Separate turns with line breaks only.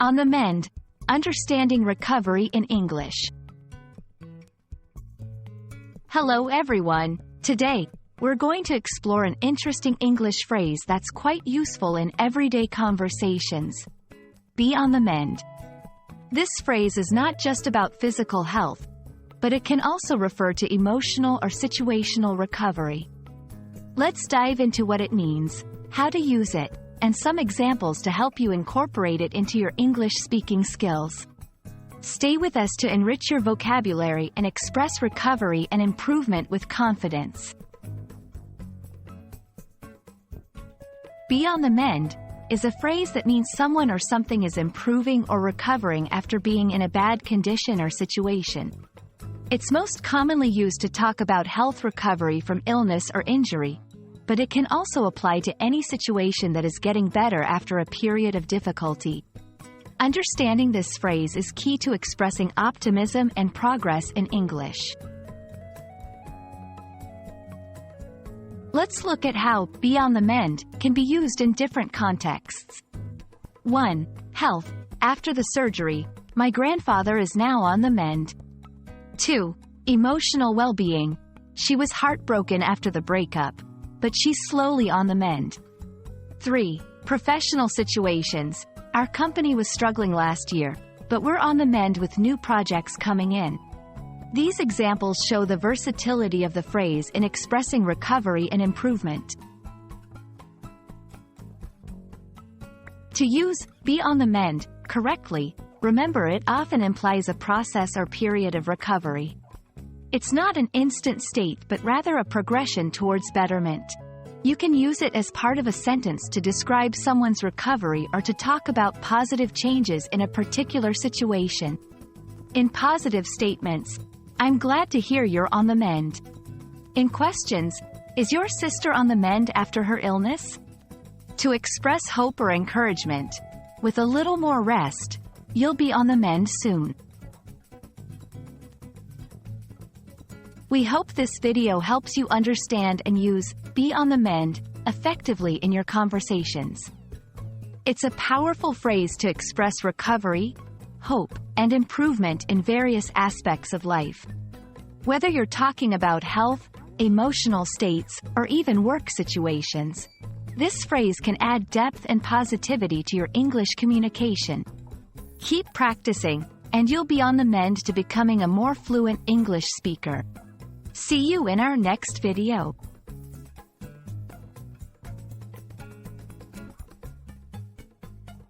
On the mend. Understanding recovery in English. Hello everyone. Today, we're going to explore an interesting English phrase that's quite useful in everyday conversations. Be on the mend. This phrase is not just about physical health, but it can also refer to emotional or situational recovery. Let's dive into what it means, how to use it, and some examples to help you incorporate it into your English speaking skills. Stay with us to enrich your vocabulary and express recovery and improvement with confidence. Be on the mend is a phrase that means someone or something is improving or recovering after being in a bad condition or situation. It's most commonly used to talk about health recovery from illness or injury, but it can also apply to any situation that is getting better after a period of difficulty. Understanding this phrase is key to expressing optimism and progress in English. Let's look at how "be on the mend" can be used in different contexts. 1. Health. After the surgery, my grandfather is now on the mend. 2. Emotional well-being. She was heartbroken after the breakup, but she's slowly on the mend. 3. Professional situations. Our company was struggling last year, but we're on the mend with new projects coming in. These examples show the versatility of the phrase in expressing recovery and improvement. To use "be on the mend" correctly, remember it often implies a process or period of recovery. It's not an instant state but rather a progression towards betterment. You can use it as part of a sentence to describe someone's recovery or to talk about positive changes in a particular situation. In positive statements, "I'm glad to hear you're on the mend." In questions, "Is your sister on the mend after her illness?" To express hope or encouragement, "With a little more rest, you'll be on the mend soon." We hope this video helps you understand and use "be on the mend" effectively in your conversations. It's a powerful phrase to express recovery, hope, and improvement in various aspects of life. Whether you're talking about health, emotional states, or even work situations, this phrase can add depth and positivity to your English communication. Keep practicing, and you'll be on the mend to becoming a more fluent English speaker. See you in our next video.